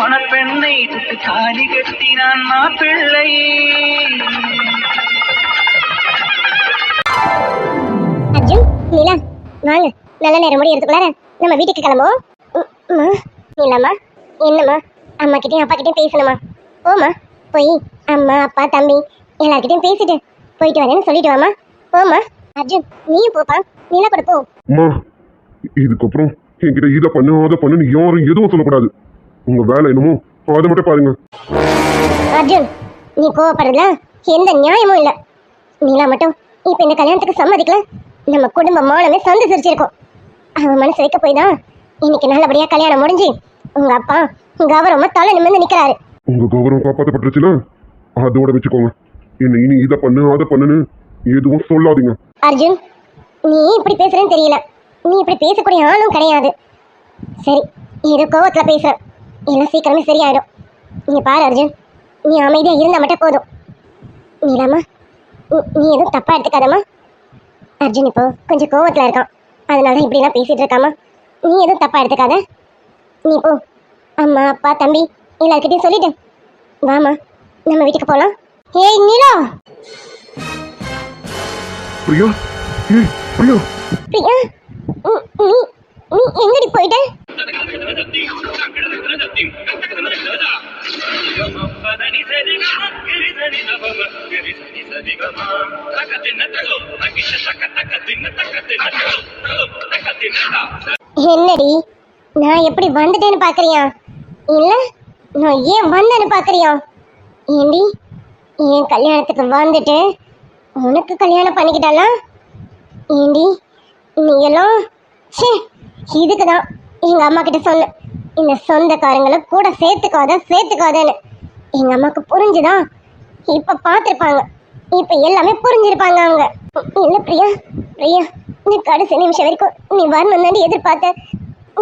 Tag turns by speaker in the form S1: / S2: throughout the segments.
S1: மணப்பெண்ணை தொட்டு தாலி கட்டினான் மாப்பிள்ளை.
S2: அர்ஜுன், நீலா, வாங்க. நல்ல நேரம் முடியறதுக்குள்ளார நம்ம வீட்டுக்கு கிளம்புவோம். நீலாமா, என்னம்மா? அம்மா கிட்டயும் அப்பா கிட்டயும் பேசணுமா? போமா, போய் அம்மா அப்பா தம்பி எல்லார்கிட்டையும் பேசிட்டு போயிட்டு வரேன்னு சொல்லிட்டு வாமா. போமா. அர்ஜுன், நீயும் போப்பா. நீலா கூட போ.
S3: அம்மா, இதுக்கப்புறம் என்கிட்ட இதை பண்ணு அதை பண்ணு யாரும் எதுவும் சொல்லக்கூடாது. உங்க வேலை என்னமோ அதை மட்டும் பாருங்க.
S2: அர்ஜுன், நீ கோவப்படுறதுல எந்த நியாயமும் இல்லை. நீலா மட்டும் இப்ப இந்த கல்யாணத்துக்கு சம்மதிக்கல, நம்ம குடும்பம் மானமே சந்து சிரிச்சிருக்கோம். அவன் மனசு வைக்க போய் தான் இன்னைக்கு நல்லபடியா கல்யாணம் முடிஞ்சு உங்க அப்பா கௌரவமா தலை நிமிர்ந்து நிக்கிறாரு.
S3: உங்க கௌரவம் காப்பாற்றப்பட்டுச்சுன்னா அதோட வச்சுக்கோங்க. என்ன இனி இதை பண்ணு அதை பண்ணுன்னு எதுவும் சொல்லாதீங்க.
S2: அர்ஜுன், நீ இப்படி பேசுறேன்னு தெரியல. நீ இப்படி பேசக்கூடிய ஆளும் கிடையாது. சரி, ஏதோ கோவத்துல பேசுற, எல்லாம் சீக்கிரமே சரியாயிடும். நீ பாரு அர்ஜுன், நீ அமைதியா இருந்தா மட்டும் போதும். நீலாமா, நீ எதுவும் தப்பா எடுத்துக்காதம்மா. அர்ஜுன் இப்போ கொஞ்சம் கோவத்துல இருக்கான், அதனால இப்படிலாம் பேசிட்டு இருக்காமா. நீ எதுவும் தப்பா எடுத்துக்காத. நீ போ, அம்மா அப்பா தம்பி எல்லார்கிட்டையும் சொல்லிட்டு வாமா, நம்ம வீட்டுக்கு போலாம். ஏய் நீலா.
S3: பிரியா, ஏய் பிரியா.
S2: பிரியா, நீ நீ எங்கடி போயிட்ட? என்னடி, நான் எப்படி வந்துட்டேன்னு பாக்குறியா இல்ல நான் ஏன் வந்தேன்னு பாக்குறியா? ஏண்டி, என் கல்யாணத்துக்கு வந்துட்டு உனக்கு கல்யாணம் பண்ணிக்கிட்டாலாம்? ஏண்டி நீ எல்லாம் இதுக்குதான் எங்க அம்மா கிட்ட சொன்ன, இந்த சொந்தக்காரங்களை கூட சேர்த்துக்காதன்னு. எங்க அம்மாக்கு புரிஞ்சுதான், இப்ப பாத்திருப்பாங்க, இப்ப எல்லாமே புரிஞ்சிருப்பாங்க அவங்க. இல்ல பிரியா, பிரியா, நீ கடைசி நிமிஷம் வரைக்கும் நீ வரணும் எதிர்பார்த்த,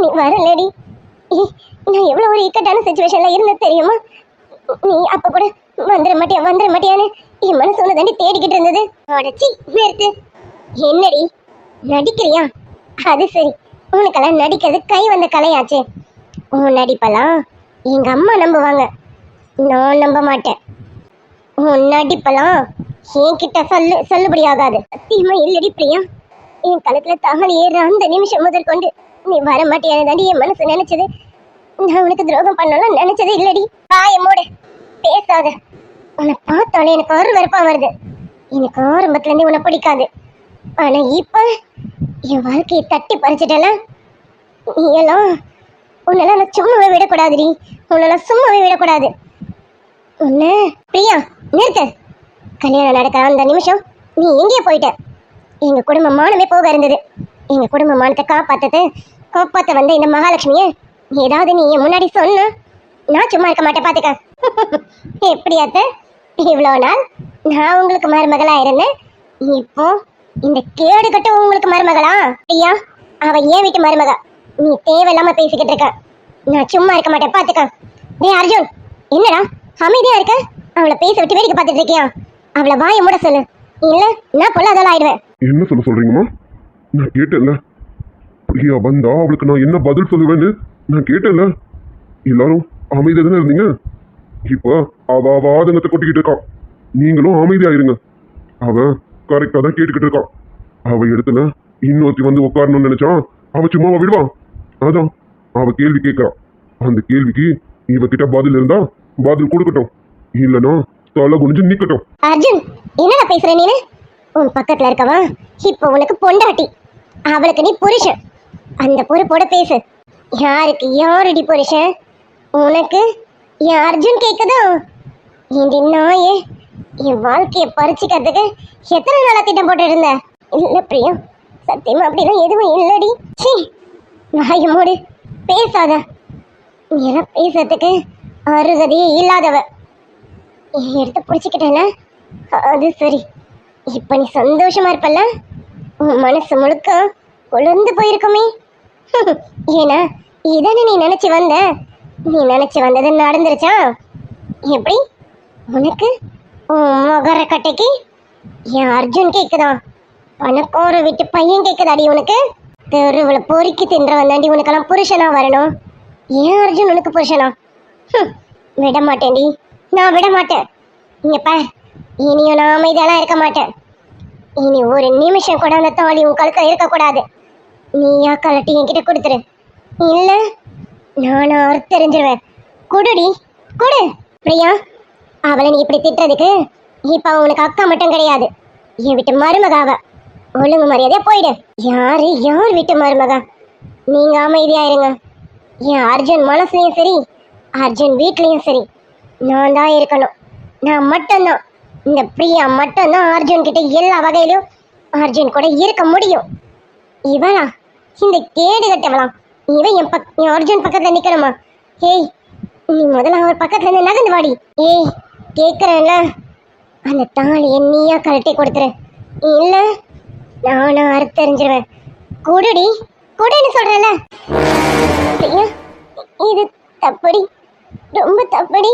S2: நீ வரலடி. நான் எவ்வளவு ஒரு இக்கட்டான சிச்சுவேஷன்ல இருந்த தெரியுமா? நீ அப்ப கூட வந்துட மாட்டியான்னு என் மனசு ஒண்ணு தாண்டி தேடிக்கிட்டு இருந்தது. அடச்சி நிறுத்து. என்னடி நடிக்கிறியா? அது சரி, உனக்கெல்லாம் நடிக்கிறது கை வந்த கலையாச்சே. உன் நடிப்பெல்லாம் எங்க அம்மா நம்புவாங்க, நான் நம்ப மாட்டேன். உன் நடிப்பெல்லாம் என்கிட்ட சொல்லுபடி ஆகாது. சத்தியமா இல்லடி பிரியா. என் கழுத்துல தாலி ஏற அந்த நிமிஷம் முதற்கொண்டு நீ வர மாட்டியான்னு தாண்டி என் மனசு நினைச்சது. நான் உனக்கு துரோகம் பண்ணலாம் நினைச்சது இல்லடி. வாயை மூடு, பேசாத. உன்னை பார்த்தாலே எனக்கு ஒரு வெறுப்பா வருது. எனக்கு ஆரம்பத்துல இருந்து உன்னை பிடிக்காது. ஆனா இப்ப என் வாழ்க்கையை தட்டி பறிச்சிட்டல. நீ எல்லாம் உன்னெல்லாம் நான் சும்மாவே விடக்கூடாதுடி. உன்னெல்லாம் சும்மாவே விடக்கூடாது. உன்ன பிரியா நிறுத்த. கல்யாணம் நடக்கிற அந்த நிமிஷம் நீ எங்கேயே போயிட்ட? எங்க குடும்ப மானமே போக இருந்தது. எங்க குடும்ப மானத்தை காப்பாத்த வந்த இந்த மகாலட்சுமிய ஏதாவது நீ என் முன்னாடி சொன்ன, நான் சும்மா இருக்க மாட்டேன். பாத்துக்க. எப்படியாத்த இவ்வளவு நாள் நான் உங்களுக்கு மருமகளா இருந்தேன், இப்போ இந்த கேடு கட்ட உங்களுக்கு மருமகளா? ஐயா, அவ ஏன் வீட்டு மருமக. நீ தேவையில்லாம பேசிக்கிட்டு இருக்க. நான் சும்மா இருக்க மாட்டேன். பாத்துக்க. டேய் அர்ஜுன், என்னடா அமைதியா இருக்க? அவளை பேச விட்டு வேடிக்கை பார்த்துட்டு இருக்கியா? அவளை வாயை மூட சொல்லு, இல்ல நான் பொல்லாதால ஆயிடுவேன்.
S3: என்ன சொல்றீங்கம்மா? நான் கேட்டேன்ல, பிரியா வந்தா அவளுக்கு நான் என்ன பதில் சொல்லுவேன்னு நான் கேட்டேன்ல. எல்லாரும் அமைதியா தானே இருந்தீங்க. இப்போ அவ வாதங்கத்தை கொட்டிக்கிட்டு இருக்கான். நீங்களும் அமைதியா இருங்க. அவன் கரெக்டா தான் கேட்டுக்கிட்டு இருக்கான். அவ இடத்துல இன்னொருத்தி வந்து உட்காரணும்னு நினைச்சான், அவ சும்மாவா விடுவான்? அதான் அவ கேள்வி கேட்கறான். அந்த கேள்விக்கு இவகிட்ட பதில் இருந்தா பதில் கொடுக்கட்டும், இல்லனா தலை குனிஞ்சு நிக்கட்டும்.
S2: அர்ஜுன், என்னடா பேசுற நீ? உன் பக்கத்துல இருக்கவா இப்ப உனக்கு பொண்டாட்டி, அவளுக்கு நீ புருஷன். அந்த பொறுப்போட பேசு. யாருக்கு யாரடி புருஷன்? உனக்கு என் அர்ஜுன் கேக்குதோ? இந்த நாயே என் வாழ்க்கையை பறிச்சுக்கிறதுக்கு எத்தனை நாளா திட்டம் போட்டு இருந்த? இல்ல பிரியா, சத்தியமா அப்படிலாம் எதுவும் இல்லடி. சீ, வாயை மூடு, பேசாத. நீ எல்லாம் பேசுறதுக்கு அருகதையே இல்லாதவ. எடுத்து பிடிச்சிக்கிட்டேல, அது சரி. இப்ப நீ சந்தோஷமா இருப்பல்ல? உன் மனசு முழுக்க குளிர்ந்து போயிருக்குமே. ஏன்னா இதானே நீ நினைச்சு வந்த. நீ நினைச்சு வந்தது நடந்துருச்சா? எப்படி உனக்கு முகர கட்டைக்கு என் அர்ஜுன் கேக்குதான்? பணக்கோர விட்டு பையன் கேக்குதாடி உனக்கு? தெருவில் பொறுக்கி தின்றவன் தாண்டி உனக்கெல்லாம் புருஷனா வரணும். ஏன் அர்ஜுன் உனக்கு புருஷனா? விட மாட்டேன்டி, நான் விட மாட்டேன். இங்க பார், இனியும் நான் அமைதியெல்லாம் இருக்க மாட்டேன். இனி ஒரு நிமிஷம் கூட அந்த தாலி உன் கழுத்துல இருக்கக்கூடாது. நீயா கழட்டி என்கிட்ட கொடுத்துரு, இல்ல நானும் அறுத்தெறிஞ்சிருவேன். குடுடி, குடு. பிரியா, அவளை நீ இப்படி திட்டுறதுக்கு இப்ப உனக்கு அக்கா மட்டும் கிடையாது, என் வீட்டு மருமகாவ. ஒழுங்கு மரியாதையா போயிடு. யாரு யார் வீட்டு மருமகா? நீங்க அமைதியா இருங்க. என் அர்ஜுன் மனசுலயும் சரி, அர்ஜுன் வீட்லயும் சரி, நான் தான் இருக்கணும். நான் மட்டும்தான், இந்த பிரியா மட்டும்தான் அர்ஜுன் கிட்ட எல்லா வகையிலும் அர்ஜுன் கூட இருக்க முடியும். இவளா, இந்த கேடு கட்டவளாம், இவன் என் அர்ஜுன் பக்கத்துல நிக்கணுமா? ஏய், நீ முதல்ல அவர் பக்கத்துல இருந்து நகர்ந்து வாடி. ஏய், கேக்குறேன்ல, அந்த தாலியை நீயா கழட்டி கொடுத்துரு, இல்ல நானும் அறுத்தறிஞ்சிருவேன். குடுடி, குடுன்னு சொல்றேன்ல. பிரியா, இது தப்படி, ரொம்ப தப்படி.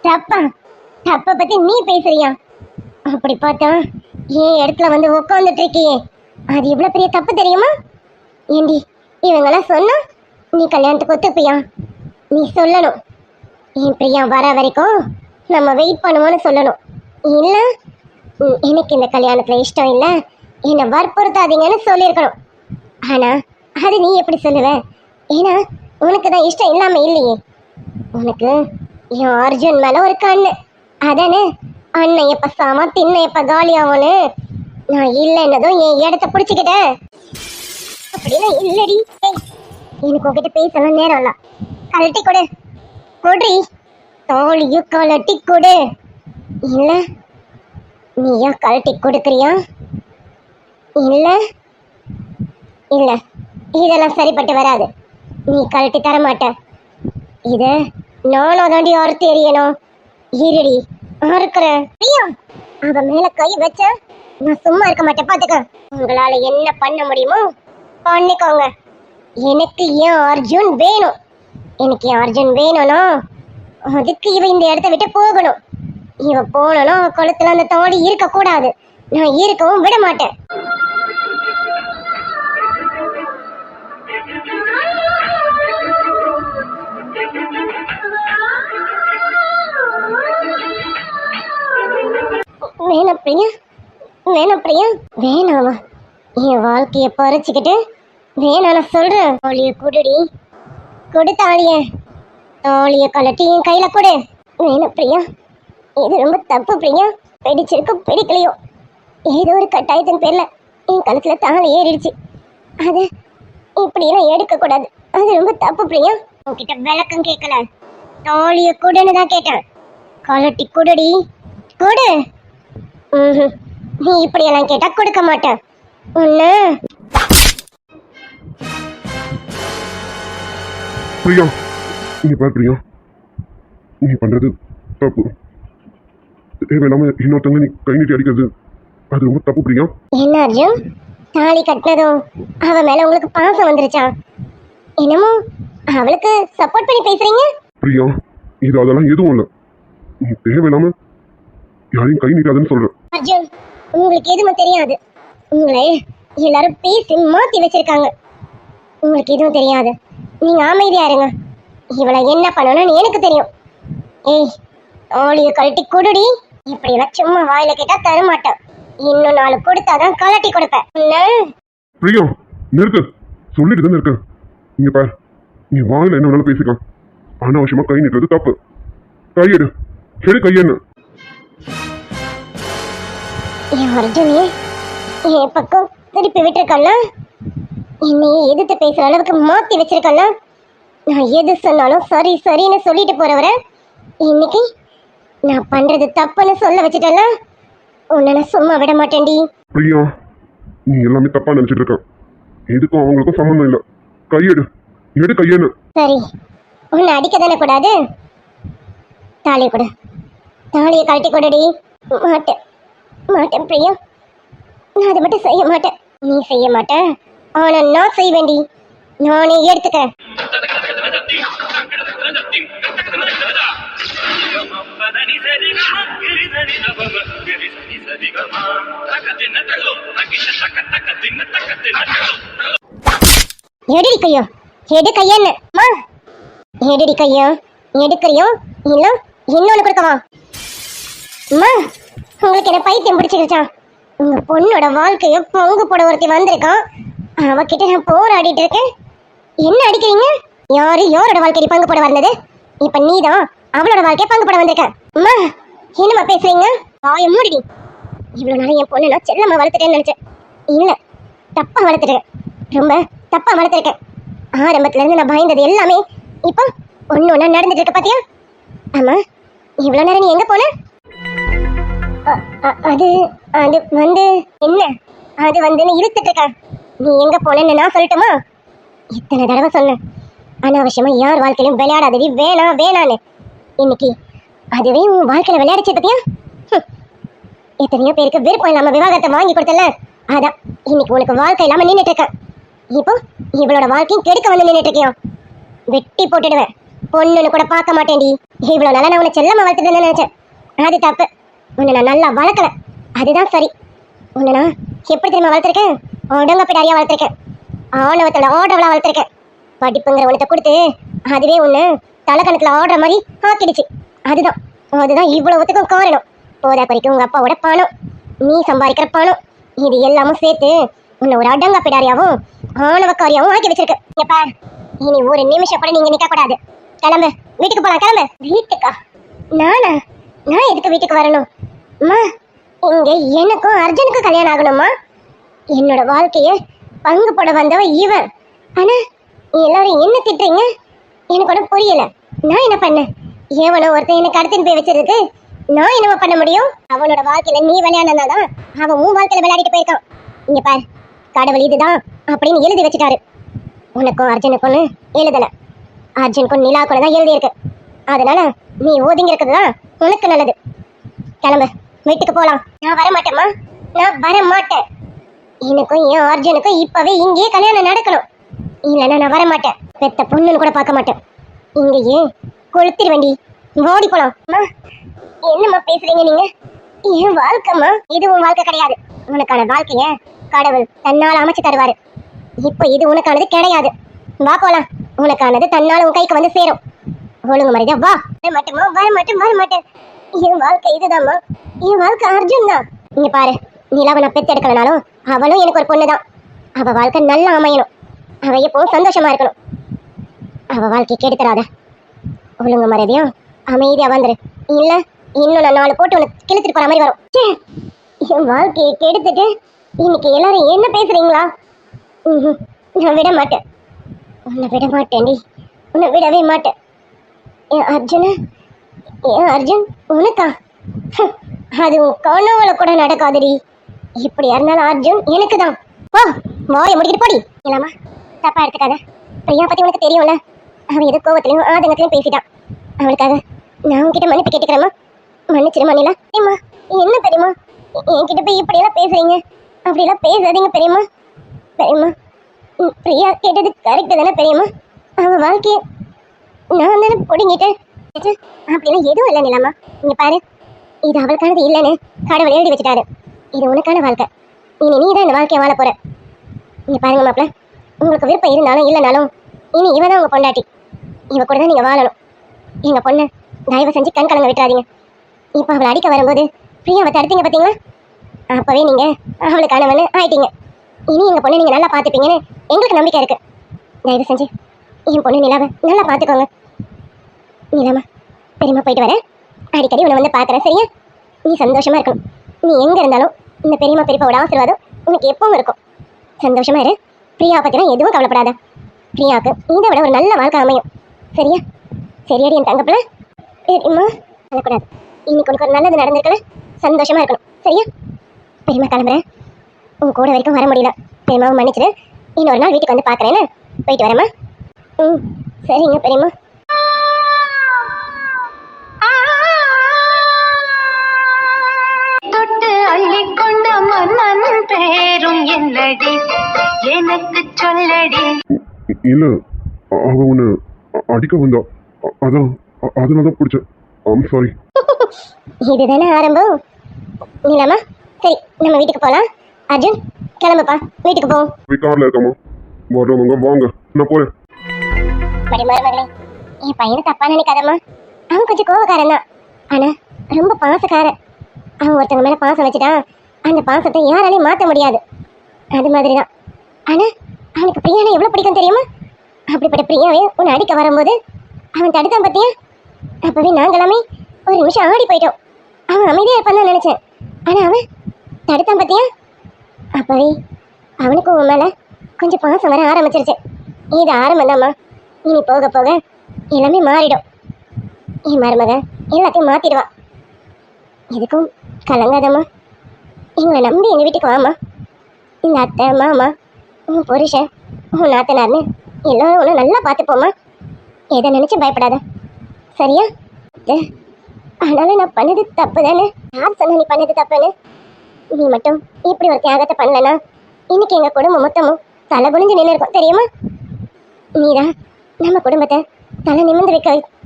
S2: தப்பா? தப்ப பத்தி நீ பேசுறியா? அப்படி பார்த்தா ஏன் இடத்துல வந்து உட்காந்துட்டு இருக்கியே, அது எவ்வளவு பெரிய தப்பு தெரியுமா? ஏண்டி, இவங்கெல்லாம் சொன்னா நீ கல்யாணத்துக்கு ஒத்துப்பியா? நீ சொல்லணும், என் பிரியா வர வரைக்கும் நம்ம வெயிட் பண்ணுவோன்னு சொல்லணும். இல்ல எனக்கு இந்த கல்யாணத்துல இஷ்டம் இல்லை, என்னை வற்புறுத்தாதீங்கன்னு சொல்லியிருக்கணும். ஆனா அது நீ எப்படி சொல்லுவ? ஏன்னா உனக்கு தான் இஷ்டம் இல்லாம இல்லையே. உனக்கு என் அர்ஜுன் மேல ஒரு கண்ணு, அதானே? அண்ணன் எப்ப சாமா தின்ன எப்ப காலியாவோன்னு நான் இல்லைன்னதும் என் இடத்த பிடிச்சிக்கிட்டேன். அப்படிலாம் இல்லடி. எனக்கு உங்ககிட்ட பேசலாம் நேரம் இல்ல. கழட்டி கொடு, கொடி. தோழியும் கழட்டி கொடு. இல்ல நீயா கழட்டி கொடுக்குறியா? இல்ல இல்ல, இதெல்லாம் சரிப்பட்டு வராது. நீ கழட்டி தர மாட்ட. இத நானும் தாண்டி அறுத்து எறியணும். இருடி, அறுக்கிறேன். ஐயோ, அவ மேல கை வச்ச நான் சும்மா இருக்க மாட்டேன், பாத்துக்க. உங்களால என்ன பண்ண முடியுமோ பண்ணிக்கோங்க. எனக்கு என் அர்ஜுன் வேணும். எனக்கு என் அர்ஜுன் வேணும்னா அதுக்கு இவ இந்த இடத்த விட்டு போகணும். இவ போனோம்னா குளத்துல அந்த தாடி இருக்க கூடாது. நான் இருக்கவும் விட மாட்டேன். வேணாம் பிரியா, வேணாம் பிரியா, வேணாமா? என் வாழ்க்கைய பறிச்சுக்கிட்டு வேணாம் நான் சொல்றேன். தாலிய குடுடி, கொடு தாலிய. தாலிய கலட்டி என் கையில கொடு. வேணாம் பிரியா, இது ரொம்ப தப்பு பிரியா. பிடிச்சிருக்கும் பிடிக்கலையோ, ஏதோ ஒரு கட்டாயத்தின் பேர்ல என் கழுத்துல தாலி ஏறிடுச்சு. அது இப்படியெல்லாம் எடுக்க கூடாது, அது ரொம்ப தப்பு பிரியா. உன்கிட்ட விளக்கம் கேட்கல, தாலிய கொடுன்னு தான் கேட்டேன். கலட்டி குடுடி, கொடு. நீ இப்படியெல்லாம் கேட்டா கொடுக்க மாட்டேன். ஒண்ணு
S3: பிரியா, நீ பாரு பிரியா, நீ பண்றது தப்பு. தேவையில்லாம இன்னொருத்தவங்க நீ கை நீட்டி அடிக்கிறது அது ரொம்ப தப்பு பிரியா.
S2: என்ன அர்ஜுன், தாலி கட்டினதும் அவ மேல உங்களுக்கு பாசம் வந்துருச்சா? என்னமோ அவளுக்கு சப்போர்ட் பண்ணி பேசுறீங்க.
S3: பிரியா, இது அதெல்லாம் எதுவும் இல்லை. நீ தேவையில்லாம யாரையும் கை நீட்டாதுன்னு சொல்ற.
S2: அர்ஜுன், உங்களுக்கு எதுவும் தெரியாது. உங்களை எல்லாரும் பேசி மாத்தி வச்சிருக்காங்க. உங்களுக்கு எதுவும் தெரியாது. நீங்க அமைதியா இருங்க. இவளை என்ன பண்ணணும்னு எனக்கு தெரியும். ஏய், தாலிய கழட்டி குடுடி. இப்படி எல்லாம் சும்மா வாயில கேட்டா தர மாட்டேன். இன்னும் 4 கொடுத்தாதான் கழட்டி கொடுப்பேன்.
S3: பிரியா, நிறுத்து. சொல்லிட்டு தானே இருக்க. இங்க பாரு, நீ வாயில என்ன வேணாலும் பேசிக்கலாம். அனாவசியமா கை நீட்டுறது தப்பு. கையெடு, சரி கையென்னு.
S2: என் அர்ஜுனே என் பக்கம் திருப்பி விட்டுருக்கல, என்னையே எதிர்த்து பேசுற அளவுக்கு மாத்தி வச்சிருக்கல. நான் எது சொன்னாலும் சரி சரின்னு சொல்லிட்டு போறவர இன்னைக்கு நான் பண்றது தப்புன்னு சொல்ல வச்சுட்டல. உன்னை நான் சும்மா விட மாட்டேன்டி.
S3: பிரியா, நீ எல்லாமே தப்பா நினைச்சிட்டு இருக்க. எதுக்கும் அவங்களுக்கும் சம்மந்தம் இல்லை. கையெடு, எடு கையென்னு.
S2: சரி, உன்னை அடிக்க தானே கூடாது. தாலியை கொடு, தாலியை கழட்டி கொடுடி. மாட்டேன் மாட்டேன் பிரியா, நான் அதை மட்டும் செய்ய மாட்டேன். நீ செய்ய மாட்டேன், ஆனா நான் செய்ய வேண்டி. நானே எடுத்துக்கிறேன். எடுடி கையோ, எடு கையன்னு. எடுடி கையோ, எடுக்கிறியோ இல்ல இன்னொன்னு கொடுக்கவா? அம்மா, உங்களுக்கு என்ன பைத்தியம் பிடிச்சிருச்சா? உங்க பொண்ணோட வாழ்க்கைய பங்கு போட ஒருத்தி வந்திருக்கான், அவகிட்ட நான் போராடிட்டு இருக்கேன். என்ன அடிக்கிறீங்க? யாரோட வாழ்க்கை பங்கு போட வந்தது? இப்ப நீதான் அவளோட வாழ்க்கைய பங்கு போட வந்திருக்க. அம்மா, என்னம்மா பேசுறீங்க? வாய மூடிடி. இவ்வளவு நாள் என் பொண்ணு நான் செல்லம்மா வளர்த்துட்டேன்னு நினைச்சேன். இல்ல, தப்பா வளர்த்துருக்கேன். ரொம்ப தப்பா வளர்த்துருக்கேன். ஆரம்பத்துல இருந்து நான் பயந்தது எல்லாமே இப்போ ஒண்ணு ஒண்ணா நடந்துட்டு இருக்க பாத்தியா? ஆமா, இவ்வளவு நேரம் நீ எங்க போன? அது அது வந்து என்ன? அது வந்து நீ இழுத்துட்டு இருக்க. நீ எங்க போனேன்னு நான் சொல்லட்டுமா? இத்தனை தடவை சொன்னேன், அனாவசியமா யார் வாழ்க்கையிலும் விளையாடாதடி, வேணான்னு. இன்னைக்கு அதுவே உன் வாழ்க்கையில விளையாடிச்சு பத்தியா? எத்தனையோ பேருக்கு விருப்பம் இல்லாம விவாகத்தை வாங்கி கொடுத்தல, அதான் இன்னைக்கு உனக்கு வாழ்க்கை இல்லாம நின்றுட்டு இருக்க. இப்போ இவளோட வாழ்க்கையும் கெடுக்க வந்து நின்றுட்டு இருக்கியோ? வெட்டி போட்டுடுவேன். பொண்ணுன்னு கூட பார்க்க மாட்டேன்டி. இவ்வளவு நாளா நான் உன்னை செல்லமா வளர்த்துட்டேன்னு நினைச்சேன். அது தப்பு. உன்னை நான் நல்லா வளர்க்கல, அதுதான் சரி. உன்னை நான் எப்படி தெரியுமா வளர்த்துருக்கேன்? உடங்க பிடாரியா வளர்த்துருக்கேன். ஆணவத்தோட ஆர்டவளா வளர்த்துருக்கேன். படிப்புங்கிற உனத்தை கொடுத்து அதுவே ஒண்ணு தலைக்கணத்துல ஆடுற மாதிரி ஆக்கிடுச்சு. அதுதான் இவ்வளவுத்துக்கும் காரணம். போதா குறைக்கும் உங்க அப்பாவோட பணம், நீ சம்பாதிக்கிற பணம், இது எல்லாமும் சேர்த்து உன்னை ஒரு அடங்க பிடாரியாவும் ஆணவக்காரியாவும் ஆக்கி வச்சிருக்கு. இனி ஒரு நிமிஷம் கூட நீங்க நிக்க கூடாது. கிளம்பு, வீட்டுக்கு போலாம். கிளம்பு. வீட்டுக்கா? நான் எதுக்கு வீட்டுக்கு வரணும்? அம்மா, இங்க எனக்கும் அர்ஜுனுக்கும் கல்யாணம் ஆகணுமா? என்னோட வாழ்க்கைய பங்கு போட வந்தவ இவன். ஆனா எல்லாரும் என்ன திட்டுறீங்க? எனக்கு ஒன்றும் புரியல. நான் என்ன பண்ணேன்? எவனோ ஒருத்தன் எனக்கு அடுத்துன்னு போய் வச்சிருக்கு. நான் என்னவா பண்ண முடியும்? அவனோட வாழ்க்கையில நீ விளையாடுனாதான் அவன் உன் வாழ்க்கையில விளையாடிட்டு போயிருக்கான். இங்க பாரு, கடவுள் இதுதான் அப்படின்னு எழுதி வச்சுட்டாரு. உனக்கும் அர்ஜுனுக்கும்னு எழுதல, அர்ஜுனுக்கும் நிலாக்குள்ள தான் எழுதி இருக்கு. அதனால நீ ஒதுங்கி இருக்கிறதுதான் உனக்கு நல்லது. கிளம்பு, வீட்டுக்கு போலாம். நான் வரமாட்டேம்மா, நான் வரமாட்டேன். எனக்கும் என் அர்ஜுனுக்கும் இப்பவே இங்கேயே கல்யாணம் நடக்கணும். இல்லைன்னா நான் வரமாட்டேன். பெத்த பொண்ணுன்னு கூட பார்க்க மாட்டேன். இங்கேயே கொளுத்திருவேண்டி. ஓடி போலாம். என்னம்மா பேசுறீங்க நீங்க? என் வாழ்க்கைம்மா இது உன் வாழ்க்கை கிடையாது. உனக்கான வாழ்க்கைய கடவுள் தன்னால் அமைச்சு தருவாரு. இப்போ இது உனக்கானது கிடையாது. வா போலாம். உனக்கானது தன்னால உன் கைக்கு வந்து சேரும். ஒழுங்கு மரியாதை வா. வரமாட்டேன். என் வாழ்க்கை இதுதான்மா. என் வாழ்க்கை அர்ஜுன் தான். இங்க பாரு, நிலாவை நான் பெத்து எடுக்கலனாலும் அவளும் எனக்கு ஒரு பொண்ணுதான். அவ வாழ்க்கை நல்லா அமையணும். அவ எப்போ சந்தோஷமா இருக்கணும். அவ வாழ்க்கை கெடுத்துறாத. ஒழுங்கு மரியாதையா அமைதியா வந்துரு. இல்ல இன்னும் நான் 4 போட்டு உனக்கு கிழித்துட்டு போற மாதிரி வரும். என் வாழ்க்கையை கெடுத்துட்டு இன்னைக்கு எல்லாரும் என்ன பேசுறீங்களா? நான் விட மாட்டேன். உன்னை விட மாட்டேன்டி. உன்னை விடவே மாட்டேன். என் அர்ஜுன் உனக்கா? அது உன் கனவுல கூட நடக்காதுடி. இப்படியா இருந்தாலும் அர்ஜுன் எனக்கு தான். வா, வாயை முடிக்கிட்டு போடி. இல்லாமா தப்பா எடுத்துக்காத. பிரியா பத்தி உனக்கு தெரியும்ல. அவன் ஏதோ கோவத்திலையும் ஆதங்கத்திலையும் பேசிட்டான். அவளுக்காக நான் உன்கிட்ட மன்னிப்பு கேட்டுக்கிறேம்மா. மன்னிச்சிருமா நிலா. ஏம்மா, என்ன பெரியம்மா என்கிட்ட போய் இப்படியெல்லாம் பேசுறீங்க? அப்படியெல்லாம் பேசாதீங்க பெரியம்மா. பிரியா கேட்டது கரெக்டு தானே பெரியம்மா? அவன் வாழ்க்கைய நான் தானே பிடிங்கிட்டேன். அப்படிலாம் எதுவும் இல்லை நிலாமா. இங்க பாரு, இது அவளுக்கானது இல்லைன்னு கடவுள் எழுதி வச்சுட்டாரு. இது உனக்கான வாழ்க்கை. இனி நீ தான் இந்த வாழ்க்கையை வாழ போற. இங்க பாருங்க மாப்பிள்ள, உங்களுக்கு விருப்பம் இருந்தாலும் இல்லைனாலும் இனி இவ தான் உங்க பொண்டாட்டி. இவ கூட தான் நீங்க வாழணும். எங்க பொண்ணு தயவு செஞ்சு கண் கலங்க விட்டுறாதீங்க. இப்போ அவளை அடிக்க வரும்போது பிரியாவை தடுத்தீங்க பார்த்தீங்களா? அப்பவே நீங்க அவளுக்கானவன்னு ஆயிட்டீங்க. இனி எங்க பொண்ணு நீங்க நல்லா பார்த்துப்பீங்கன்னு எங்களுக்கு நம்பிக்கை இருக்கு. தயவு செஞ்சு என் பொண்ணு நிலாவை நல்லா பார்த்துக்கோங்க. நிலாமா, பெரியம்மா போயிட்டு வரேன். அடிக்கடி உன்னை வந்து பார்க்குறேன், சரியா? நீ சந்தோஷமா இருக்கணும். நீ எங்க இருந்தாலும் இந்த பெரியம்மா பெரியப்பாவோட ஆசீர்வாதம் உனக்கு எப்பவும் இருக்கும். சந்தோஷமா இரு. பிரியாவை பற்றினா எதுவும் கவலைப்படாத. பிரியாவுக்கு இதை விட ஒரு நல்ல வாழ்க்கை அமையும், சரியா? சரியாடி என் தங்கப்பிள்ள? பெரியம்மா சொல்லக்கூடாது. இன்னைக்கு உனக்கு ஒரு நல்லது நடந்திருக்கல, சந்தோஷமா இருக்கணும், சரியா? பெரியம்மா கிளம்புறேன். உன் கூட வரைக்கும் வர முடியல, பெரியம்மாவை மன்னிச்சிடு. இன்னொரு நாள் வீட்டுக்கு வந்து பார்க்குறேன்னு. போயிட்டு வரேம்மா. சரிங்க பெரியம்மா.
S4: தொட்டு அள்ளிக்கொண்ட மன்னன் பேரும் என்னடி எனக்கு சொல்லடி.
S3: இல்ல, அவ உன்னை அடிக்க வந்தா, அதனாலதான் பிடிச்சேன். சாரி.
S2: இதுதானே ஆரம்பம். நீலாமா, சரி நம்ம வீட்டுக்கு போலாம். அர்ஜுன் கிளம்புப்பா, வீட்டுக்கு போவோம்.
S3: கார்ல இருக்கமா, வர்றவங்க வாங்க, நான் போறேன்.
S2: மருமகளே, என் பையனை தப்பா நினைக்காதம்மா. அவன் கொஞ்சம் கோபக்காரன் தான், ஆனா ரொம்ப பாசக்காரன். அவன் ஒருத்தவங்க மேல பாசம் வச்சுட்டான், அந்த பாசத்தை யாராலையும் மாற்ற முடியாது. அது மாதிரி தான். ஆனா அவனுக்கு பிரியாவை எவ்வளவு பிடிக்கும் தெரியுமா? அப்படிப்பட்ட பிரியாவே உன்னை அடிக்க வரும்போது அவன் தடுத்தான் பத்தியா? அப்பவே நாங்களாமே ஒரு நிமிஷம் ஆடி போயிட்டோம். அவன் அமைதியா இருப்பான் தான் நினைச்சேன், ஆனா அவன் தடுத்தான் பத்தியா? அப்பவே அவனுக்கு உன் மேல கொஞ்சம் பாசம் வர ஆரம்பிச்சிருச்சு. இது ஆரம்பம்தாம்மா, இனி போக போக எல்லாமே மாறிடும். என் மருமக எல்லாத்தையும் மாத்திடுவா. எதுக்கும் கலங்காதம்மா. எங்களை நம்பி எங்கள் வீட்டுக்கு வாமா. இந்த அத்தை மாமா உன் புருஷன் உன் நாத்தனார்னு எல்லாரும் ஒன்றும் நல்லா பார்த்துப்போம்மா. எதை நினச்சி பயப்படாத, சரியா? ஆனாலும் நான் பண்ணது தப்பு தானே. யார் சொன்ன நீ பண்ணது தப்புன்னு? நீ மட்டும் இப்படி ஒரு தியாகத்தை பண்ணலனா இன்னைக்கு எங்கள் குடும்பம் மொத்தமும் தலை குனிஞ்சு நின்று இருக்கும் தெரியுமா? நீதான் நம்ம குடும்பத்தை தலை நிமிர்ந்து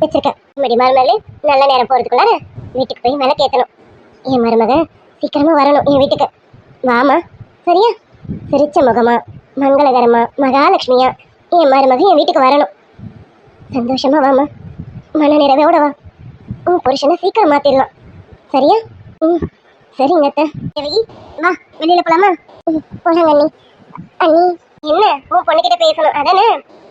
S2: வச்சிருக்க. மடி மருமகளே, நல்ல நேரம் போகிறதுக்குள்ளார வீட்டுக்கு போய் விளக்கேற்றணும். என் மருமக சீக்கிரமா வரணும் என் வீட்டுக்கு. வாமா, சரியா? சிரிச்ச முகமா மங்களகரமா மகாலட்சுமியா என் மருமக என் வீட்டுக்கு வரணும். சந்தோஷமா வாமா, மன நிறைவோட வா. உன் புருஷனை சீக்கிரம் மாத்திடலாம், சரியா? சரிங்க அத்தை. தேவகி வா, வெளியில போலாமா? போலாங்க அண்ணி. அண்ணி என்ன உன் பொண்ணுகிட்ட பேசணும் அதானே?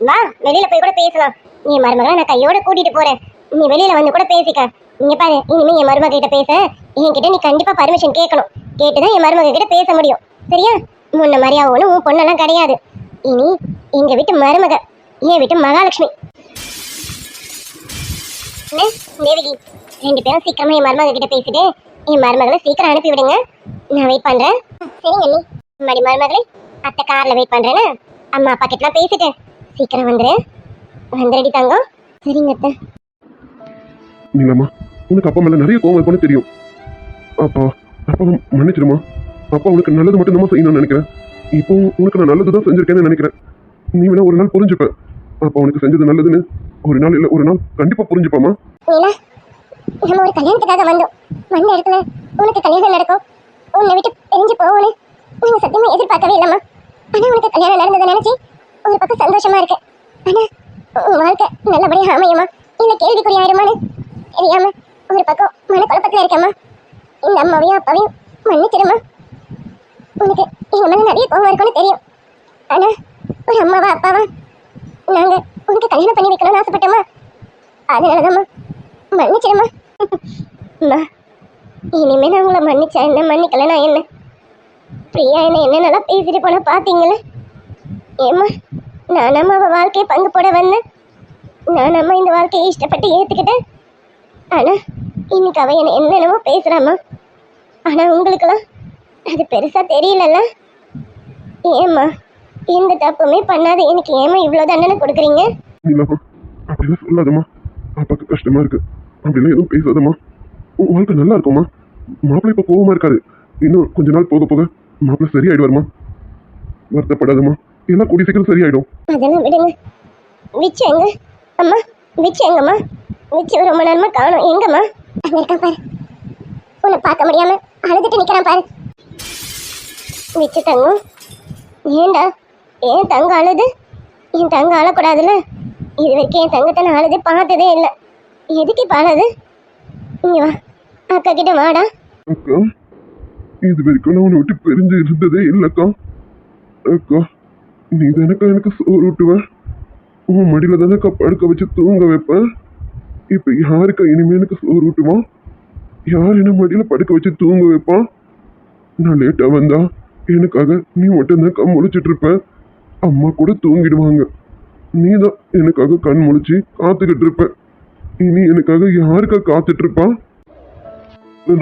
S2: வா, வெளியில போய் கூட பேசலாம். என் மருமகளை நான் கையோட கூட்டிட்டு போறேன், நீ வெளியில வந்து கூட பேசிக்க. இங்க பாரு, இனிமே என் மருமக கிட்ட பேச என்கிட்ட நீ கண்டிப்பா பர்மிஷன் கேட்கணும். கேட்டுதான் என் மருமக கிட்ட பேச முடியும், சரியா? முன்ன மாதிரியா ஒன்றும் உன் பொண்ணெல்லாம் கிடையாது. இனி எங்க வீட்டு மருமக, என் வீட்டு மகாலட்சுமி. தேவகி, 2 பேரும் சீக்கிரமா என் மருமக கிட்ட பேசிட்டு என் மருமகளை சீக்கிரம் அனுப்பி விடுங்க. நான் வெயிட் பண்றேன். சரிங்க அண்ணி. மடி மருமகளே, அத்தை கார்ல வெயிட் பண்றேன்னு அம்மா அப்பா கிட்டலாம் பேசிட்டு சீக்கிரம் வந்துடுடி தங்கம். சரிங்க அத்தை.
S3: நீலம்மா, உனக்கு அப்பா மேல நிறைய கோவம் இருக்குன்னு தெரியும். அப்பா மன்னிச்சிடுமா. அப்பா உனக்கு நல்லது மட்டும் தான் செய்யணும்னு நினைக்கிறேன். இப்போ உனக்கு நான் நல்லது தான் செஞ்சிருக்கேன்னு நினைக்கிறேன். நீ வேணா ஒரு நாள் புரிஞ்சுப்ப. அப்பா உனக்கு செஞ்சது நல்லதுன்னு ஒரு நாள் இல்லை ஒரு நாள் கண்டிப்பா புரிஞ்சுப்பாமா.
S2: நம்ம ஒரு கல்யாணத்துக்காக வந்த இடத்துல உனக்கு கல்யாணம் நடக்கும், உன்னை விட்டு பிரிஞ்சு போகணும் நீங்க சத்தியமா எதிர்பார்க்கவே இல்லம்மா. ஆனா உனக்கு கல்யாணம் நடந்ததை நினைச்சு ஒரு பக்கம் சந்தோஷமா இருக்கு. ஆனா உன் வாழ்க்கை நல்லபடியா அமையுமா இல்ல கேள்விக்குறியாயிருமான்னு தெரியாம ஒரு பக்கம் மனக்குழப்பத்துல இருக்கேம்மா. இந்த அம்மாவையும் அப்பாவையும் மன்னிச்சிடுமா. உனக்கு எங்க மேல நிறைய கோவம் இருக்குன்னு தெரியும், ஆனா ஒரு அம்மாவா அப்பாவா நாங்க உனக்கு கல்யாணம் பண்ணி வைக்கணும்னு ஆசைப்பட்டோமா. அதனாலதாம்மா மன்னிச்சிடுமா. அம்மா, இனிமே நான் உங்களை மன்னிச்சா என்ன மன்னிக்கலன்னா என்ன? பிரியா என்ன நல்லா பேசிட்டு போனா பாத்தீங்களே. ஏம்மா, நானாம்மா அவள் வாழ்க்கையை பங்கு போட வந்தேன். நானாம்மா இந்த வாழ்க்கையை இஷ்டப்பட்டு ஏற்றுக்கிட்டேன். ஆனா இன்னைக்கு அவ என்ன என்னென்னமோ பேசுறாம்மா. ஆனா உங்களுக்கெல்லாம் அது பெருசா தெரியலல்ல. ஏம்மா, எந்த தப்புமே பண்ணாத எனக்கு ஏம்மா இவ்வளோ தண்டனை கொடுக்குறீங்க?
S3: இல்லம்மா, அப்படிலாம் சொல்லாதம்மா. அப்பாவுக்கு கஷ்டமா இருக்கு. அப்படிலாம் எதுவும் பேசாதம்மா. உன் வாழ்க்கை நல்லா இருக்கும்மா. மாப்பிள்ளை இப்போ கோவமா இருக்காரு. இன்னும் கொஞ்ச நாள் போக போக மாப்பிள்ளை சரியாயிடுவாருமா. வருத்தப்படாதம்மா, எல்லாம் கூடி சீக்கிரம் சரியாயிடும்.
S2: அதெல்லாம் விடுங்க. விச்சு எங்க? அம்மா, விச்சு எங்கம்மா? விச்சு ரொம்ப நேரமா காணும். எங்கம்மா? அங்க இருக்கான் பாரு. உன்னை பார்க்க முடியாம அழுதுட்டு நிக்கிறான் பாரு. விச்சு தங்கம், ஏண்டா ஏன் தங்கம் அழுது? என் தங்கம் அழக்கூடாதுல்ல. இது வரைக்கும் என் தங்கத்தை நான் அழுது பார்த்ததே இல்லை. எதுக்கு இப்போ அழுது? இங்க வா, அக்கா கிட்ட வாடா.
S3: அக்கா, இது வரைக்கும் நான் உன்னை விட்டு பிரிஞ்சு இருந்ததே இல்லைக்கா. அக்கா, நீ தானக்கா எனக்கு சோறு ஊட்டுவேன். உன் மடியில தானக்கா படுக்க வச்சு தூங்க வைப்பேன். இப்போ யாருக்கா இனிமே எனக்கு சோறு ஊட்டுவான்? யார் என்ன மடியில படுக்க வச்சு தூங்க வைப்பான்? நான் லேட்டா வந்தா எனக்காக நீ மட்டும்தான்க்கா முழிச்சிட்டு இருப்ப. அம்மா கூட தூங்கிடுவாங்க. நீ தான் எனக்காக கண் முழிச்சு காத்துக்கிட்டு இருப்ப. இனி எனக்காக யாருக்கா காத்துட்டு இருப்பான்?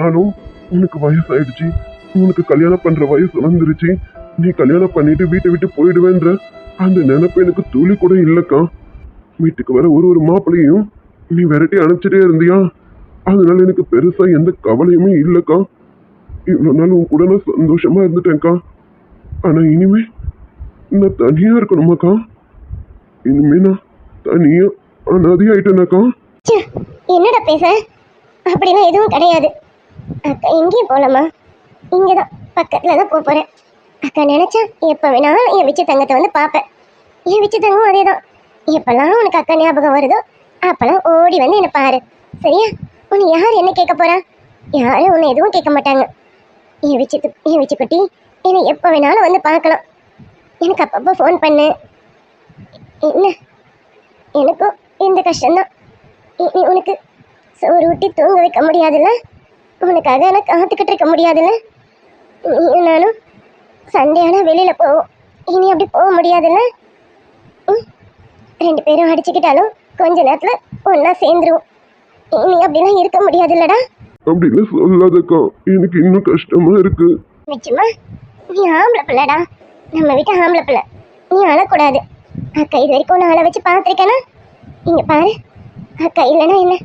S3: நானும் உனக்கு வயசாயிடுச்சு, உனக்கு கல்யாணம் பண்ற வயசு வந்துருச்சு, நீ கல்யாணம் பண்ணிட்டு வீட்டை விட்டு போயிடுவேன்ற அந்த நினைப்பு எனக்கு துளி கூட இல்லக்கா. வீட்டுக்கு வர ஒரு மாப்பிள்ளையும் நீ விரட்டி அனுப்பிச்சிட்டே இருந்தியா, அதனால எனக்கு பெருசா எந்த கவலையுமே இல்லக்கா. இவ்வளவு நாள் உன் கூட நான் சந்தோஷமா இருந்துட்டேன்க்கா. ஆனா இனிமே நான் தனியா இருக்கணுமாக்கா. இனிமே நான் தனியா அனாதையாயிட்டேனாக்கா.
S2: என்னடா பேச? அப்படிலாம் எதுவும் கிடையாது. அக்கா எங்கேயும் போகலாமா, இங்கதான் பக்கத்துல தான் போறேன். அக்கா நினைச்சா எப்ப வேணாலும் என் விச்சு தங்கத்தை வந்து பார்ப்பேன். என் விச்சு தங்கம் அதே தான். எப்பெல்லாம் உனக்கு அக்கா ஞாபகம் வருதோ அப்பெல்லாம் ஓடி வந்து என்ன பாரு. சரியா? உன்னை யார் என்ன கேட்க போறா? யாரும் உன்னை எதுவும் கேட்க மாட்டாங்க. என் வச்சு குட்டி என்னை எப்போ வேணாலும் வந்து பார்க்கலாம். எனக்கு அப்பப்போ ஃபோன் பண்ணு. என்ன எனக்கும் இந்த கஷ்டம்தான். உனக்கு சோறு ஊட்டி தூங்க வைக்க முடியாதுல்ல, உனக்காக எனக்கு காத்துக்கிட்டு இருக்க முடியாதுல்ல. நானும் சண்டே ஆனால் வெளியில் போவோம். இனி அப்படி போக முடியாதுல்ல. 2 பேரும் அடிச்சுக்கிட்டாலும் கொஞ்ச நேரத்தில் ஒன்றா சேர்ந்துருவோம். இனி அப்படிலாம் இருக்க முடியாதுல்லடா.
S3: அப்படின்னு சொல்லாதக்கா, எனக்கு இன்னும் கஷ்டமா இருக்கு.
S2: நிச்சயமா நீ ஆம்பளை பிள்ளைடா, நம்ம வீட்டு ஆம்பளை பிள்ளை. நீ அழக்கூடாது. அக்கா இது வரைக்கும் நான் அழ வச்சு பார்த்துருக்கேனா? இங்கே பாரு, அக்கா இல்லைன்னா என்ன,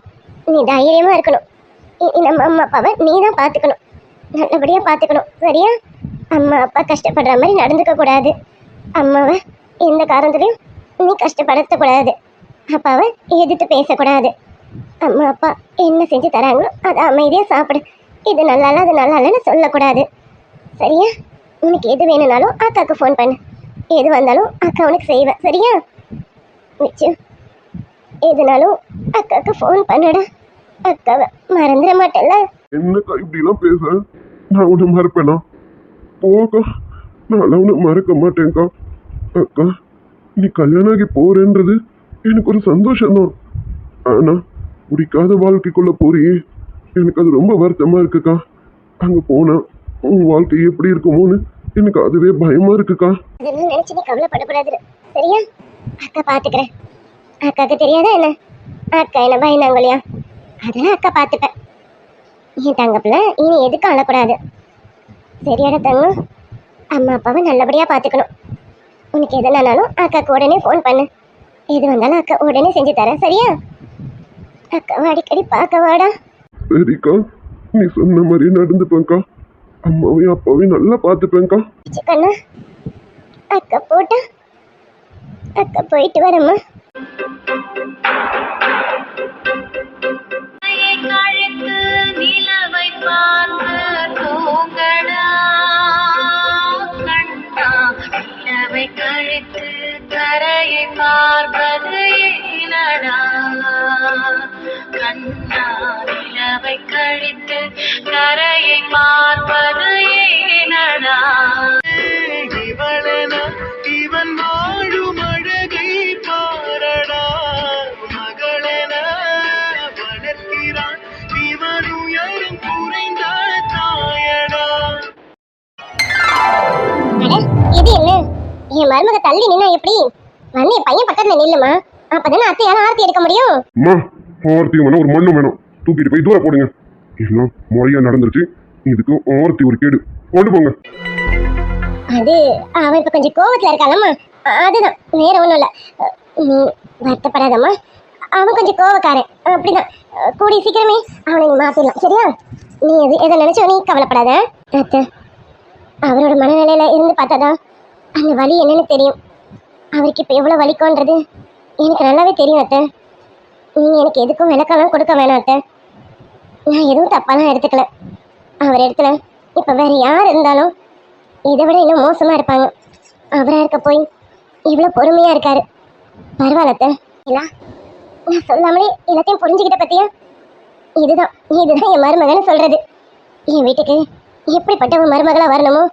S2: நீ தைரியமாக இருக்கணும். நம்ம அம்மா அப்பாவை நீ தான் பார்த்துக்கணும், நல்லபடியாக பார்த்துக்கணும். சரியா? அம்மா அப்பா கஷ்டப்படுற மாதிரி நடந்துக்க கூடாது. அம்மாவை எந்த காரணத்துலையும் நீ கஷ்டப்படுத்தக்கூடாது. அப்பாவை எதிர்த்து பேசக்கூடாது. அம்மா அப்பா என்ன செஞ்சு தராங்களோ அதை அமைதியாக சாப்பிடு. இது நல்லா இல்லை அது நல்லா இல்லைன்னு சொல்லக்கூடாது. சரியா? உனக்கு எது வேணும்னாலும் அக்காவுக்கு ஃபோன் பண்ணு. எது வந்தாலும் அக்கா உனக்கு செய்வேன். சரியா? மிச்சு எதுனாலும் அக்காவுக்கு ஃபோன் பண்ணுடா. அக்காவை மறந்துட மாட்டேன்ல.
S3: என்னக்கா இப்படிலாம் பேச? நான் உன்னை மறப்பேனா? போக்கா, நான் உன்னை மறக்க மாட்டேன்க்கா. அக்கா, நீ கல்யாணம் ஆகி போறேன்றது எனக்கு ஒரு சந்தோஷம்தான். ஆனா பிடிக்காத வாழ்க்கைக்குள்ள போறியே, எனக்கு அது ரொம்ப வருத்தமா இருக்குக்கா. அங்க போனா உன் வாழ்க்கை எப்படி இருக்குமோன்னு எனக்கு அதுவே பயமா இருக்குக்கா.
S2: அதெல்லாம் நினைச்சு நீ கவலைப்படக்கூடாது. சரியா? அக்கா பாத்துக்கிறேன். அக்காவுக்கு தெரியாதா என்ன? அக்கா என்ன பயந்தாங்க இல்லையா? அதெல்லாம் அக்கா பார்த்துப்பேன். என் தங்க பிள்ளை இனி எதுக்கும் அழக்கூடாது. சரியாடா தங்கம்? அம்மா அப்பாவை நல்லபடியாக பார்த்துக்கணும். உனக்கு எதுனாலும் அக்காவுக்கு உடனே ஃபோன் பண்ணு. எது வந்தாலும் அக்கா உடனே செஞ்சு தரேன். சரியா? அக்காவை அடிக்கடி பார்க்க வாடா.
S3: சரிக்கா, நீ சொன்ன மாதிரி நடந்துப்பேன்க்கா. அம்மாவையும் அப்பாவையும் நல்லா பார்த்துப்பேன்க்கா.
S2: கண்ணா, அக்கா போட்டா அக்கா போயிட்டு வரம்மா.
S4: கழித்து நிலவை பார்த்து தூங்கடா கண்ணா, நிலவை கழித்து கரையை பார்ப்பது ஏனடா கண்ணா, நிலவை கழித்து கரையை பார்ப்பது ஏனடா.
S1: இவளென இவன் வாழும் அழகை பாரடா, மகளென வளர்க்கிறான் இவன் உயரும் குறைந்த தாயடா.
S2: இது என்ன? என் மருமக தள்ளி நின்னா எப்படி? வந்து என் பையன் பக்கத்துல நில்லுமா, அப்பதானே அத்தையால ஆர்த்தி எடுக்க முடியும்.
S3: அம்மா, ஆர்த்தி வேணும், ஒரு மண்ணும் வேணும். தூக்கிட்டு போய் தூர போடுங்க. எல்லாம் முறையா நடந்துருச்சு. இதுக்கு ஆர்த்தி ஒரு கேடு. கொண்டு போங்க.
S2: அது அவன் இப்ப கொஞ்சம் கோவத்துல இருக்காளம்மா, அதுதான், வேற ஒண்ணும் இல்ல. நீ வருத்தப்படாதம்மா, அவன் கொஞ்சம் கோவக்காரன், அப்படிதான். கூடிய சீக்கிரமே அவனை நீ மாத்திடலாம். சரியா? நீ எதை நினைச்சோ நீ கவலைப்படாத. அத்தை, அவரோட மனநிலையில இருந்து பார்த்தாதான் அந்த வலி என்னன்னு தெரியும். அவருக்கு இப்போ எவ்வளோ வலிக்கும்ன்றது எனக்கு நல்லாவே தெரியும். அத்தை, நீங்கள் எனக்கு எதுக்கும் விளக்கெல்லாம் கொடுக்க வேணாம். அத்தை, நான் எதுவும் தப்பாலாம் எடுத்துக்கல. அவர் இடத்துல இப்போ வேற யார் இருந்தாலும் இதை விட இன்னும் மோசமாக இருப்பாங்க. அவராக இருக்க போய் இவ்வளோ பொறுமையாக இருக்காரு. பரவாயில்ல அத்தை. இல்லை, நான் சொல்லாமலே எல்லாத்தையும் புரிஞ்சுக்கிட்ட பற்றியா? இதுதான் என் மருமகன்னு சொல்கிறது. என் வீட்டுக்கு எப்படிப்பட்ட ஒரு மருமகளாக வரணுமோ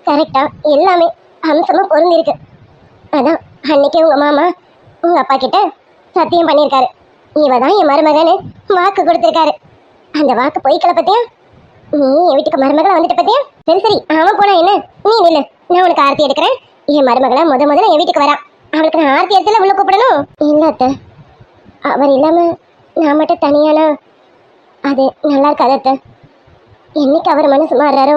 S2: கரெக்டாக எல்லாமே அம்சமாக பொருந்திருக்கு. அதான் அன்னைக்கு உங்கள் மாமா உங்கள் அப்பா கிட்ட சத்தியம் பண்ணியிருக்காரு. இவ தான் என் மருமகன்னு வாக்கு கொடுத்துருக்காரு. அந்த வாக்கு பொய்க்கல பற்றியா? நீ என் வீட்டுக்கு மருமகளை வந்துட்டு பற்றியா? சரி சரி, அவன் போனா என்ன, நீ நில்லு, நான் உனக்கு ஆர்த்தி எடுக்கிறேன். என் மருமகளை முதல்ல என் வீட்டுக்கு வரா. அவளுக்கு நான் ஆர்த்தி எடுத்துல உள்ள கூப்பிடணும். இல்லை அத்தை, அவர் இல்லாமல் நான் மட்டும் தனியானா அது நல்லா இருக்காது அத்தை. என்னைக்கு அவர் மனசு மாறுறாரோ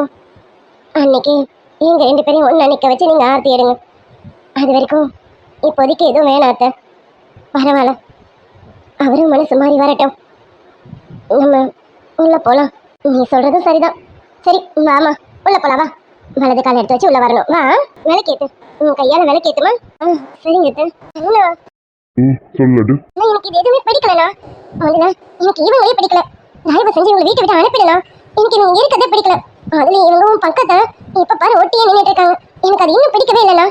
S2: அன்னைக்கு எங்க 2 பேரையும் ஒன்று நிற்க வச்சு நீங்கள் ஆர்த்தி எடுங்க. அது வரைக்கும் இப்போதைக்கு எதுவும் வேணாம் அத்தை. பரவாயில்ல, அவரும் மனசு மாறி வரட்டும். நம்ம உள்ள போகலாம். நீ சொல்றதும் சரிதான். சரி வாமா, உள்ள போலாம். வா, வலது கால் எடுத்து வச்சு உள்ள வரணும். வா, விளக்கேத்து. உன் கையால விளக்கேத்துமா? சரிங்க அத்தை. என்ன
S3: சொல்லடு.
S2: எனக்கு இது எதுவுமே பிடிக்கலண்ணா. முதல்ல எனக்கு இவங்களே பிடிக்கல. தயவு செஞ்சு இவங்க வீட்டை விட்டு அனுப்பிடலாம். எனக்கு இவங்க இருக்கிறதே பிடிக்கல. அதுல இவங்க பக்கத்தை இப்ப பாரு ஒட்டியே நின்றுட்டு இருக்காங்க. எனக்கு அது இன்னும் பிடிக்கவே இல்லைண்ணா.